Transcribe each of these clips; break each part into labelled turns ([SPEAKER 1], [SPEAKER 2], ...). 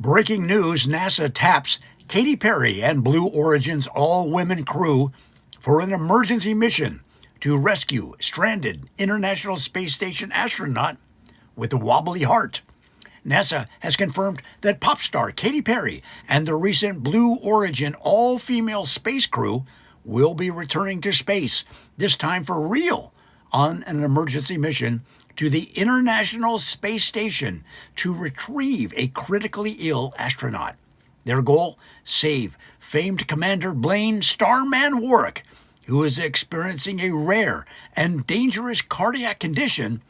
[SPEAKER 1] Breaking news, NASA taps Katy Perry and Blue Origin's all-women crew for an emergency mission to rescue stranded International Space Station astronaut with a wobbly heart. NASA has confirmed that pop star Katy Perry and the recent Blue Origin all-female space crew will be returning to space, this time for real, on an emergency mission to the International Space Station to retrieve a critically ill astronaut. Their goal? Save famed Commander Blaine Starman Warwick, who is experiencing a rare and dangerous cardiac condition,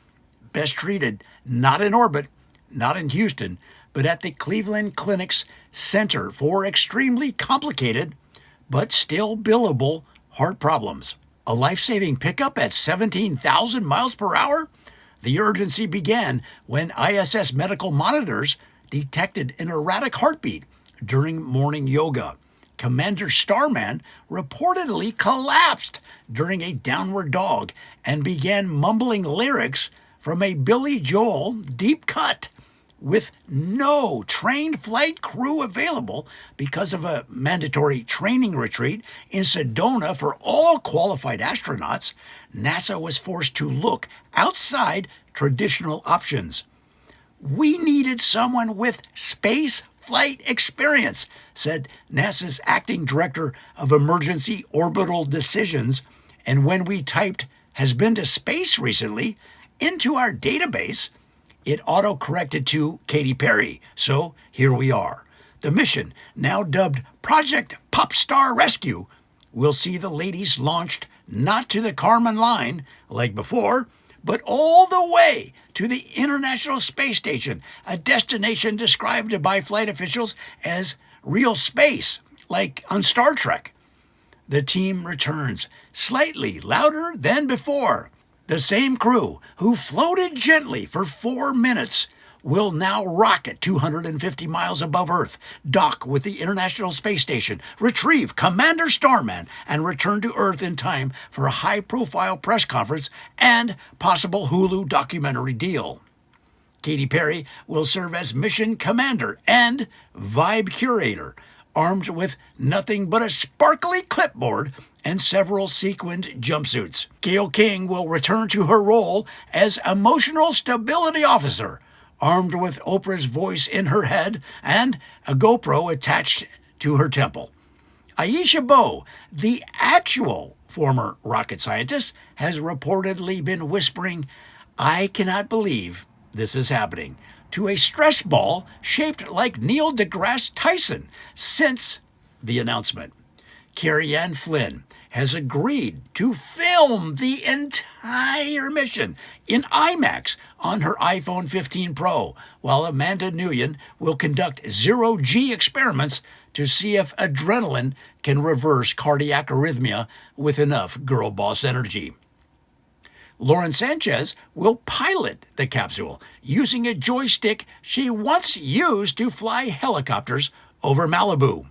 [SPEAKER 1] best treated not in orbit, not in Houston, but at the Cleveland Clinic's Center for Extremely Complicated but Still Billable Heart Problems. A life-saving pickup at 17,000 miles per hour? The urgency began when ISS medical monitors detected an erratic heartbeat during morning yoga. Commander Starman reportedly collapsed during a downward dog and began mumbling lyrics from a Billy Joel deep cut. With no trained flight crew available because of a mandatory training retreat in Sedona for all qualified astronauts, NASA was forced to look outside traditional options. We needed someone with space flight experience, said NASA's acting director of emergency orbital decisions. And when we typed "has been to space recently" into our database, it auto-corrected to Katy Perry. So here we are. The mission, now dubbed Project Pop Star Rescue, will see the ladies launched not to the Kármán line like before, but all the way to the International Space Station, a destination described by flight officials as real space, like on Star Trek. The team returns, slightly louder than before. The same crew who floated gently for 4 minutes will now rocket 250 miles above Earth, dock with the International Space Station, retrieve Commander Starman, and return to Earth in time for a high-profile press conference and possible Hulu documentary deal. Katy Perry will serve as mission commander and vibe curator, armed with nothing but a sparkly clipboard and several sequined jumpsuits. Gayle King will return to her role as emotional stability officer, armed with Oprah's voice in her head and a GoPro attached to her temple. Aisha Bowe, the actual former rocket scientist, has reportedly been whispering, "I cannot believe this is happening," to a stress ball shaped like Neil deGrasse Tyson since the announcement. Carrie Ann Flynn has agreed to film the entire mission in IMAX on her iPhone 15 Pro, while Amanda Nguyen will conduct zero-G experiments to see if adrenaline can reverse cardiac arrhythmia with enough girl boss energy. Lauren Sanchez will pilot the capsule using a joystick she once used to fly helicopters over Malibu.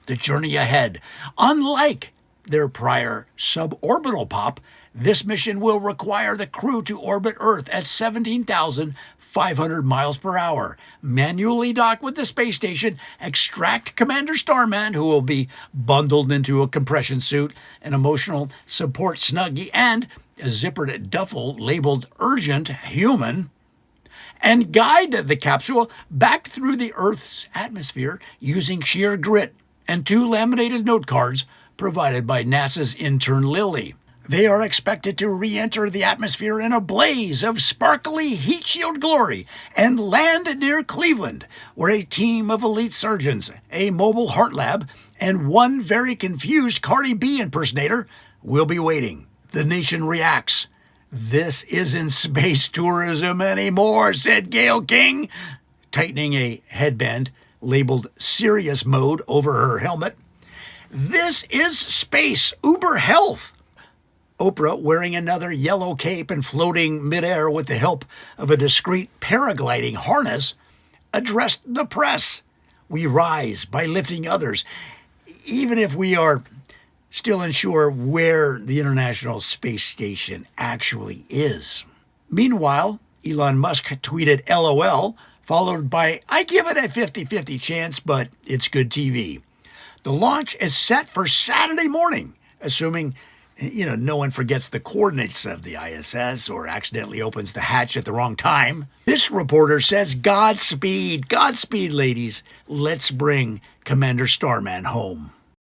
[SPEAKER 1] The journey ahead. Unlike their prior suborbital pop, this mission will require the crew to orbit Earth at 17,500 miles per hour, manually dock with the space station, extract Commander Starman, who will be bundled into a compression suit, an emotional support snuggie, and a zippered duffel labeled Urgent Human, and guide the capsule back through the Earth's atmosphere using sheer grit and 2 laminated note cards provided by NASA's intern Lily. They are expected to re-enter the atmosphere in a blaze of sparkly heat shield glory and land near Cleveland, where a team of elite surgeons, a mobile heart lab, and one very confused Cardi B impersonator will be waiting. The nation reacts. "This isn't space tourism anymore," said Gayle King, tightening a headband labeled Serious Mode over her helmet. "This is space Uber health." Oprah, wearing another yellow cape and floating midair with the help of a discreet paragliding harness, addressed the press. "We rise by lifting others, even if we are still unsure where the International Space Station actually is." Meanwhile, Elon Musk tweeted LOL followed by I give it a 50-50 chance, but it's good TV. The launch is set for Saturday morning, assuming no one forgets the coordinates of the ISS or accidentally opens the hatch at the wrong time. This reporter says, Godspeed, Godspeed, ladies. Let's bring Commander Starman home.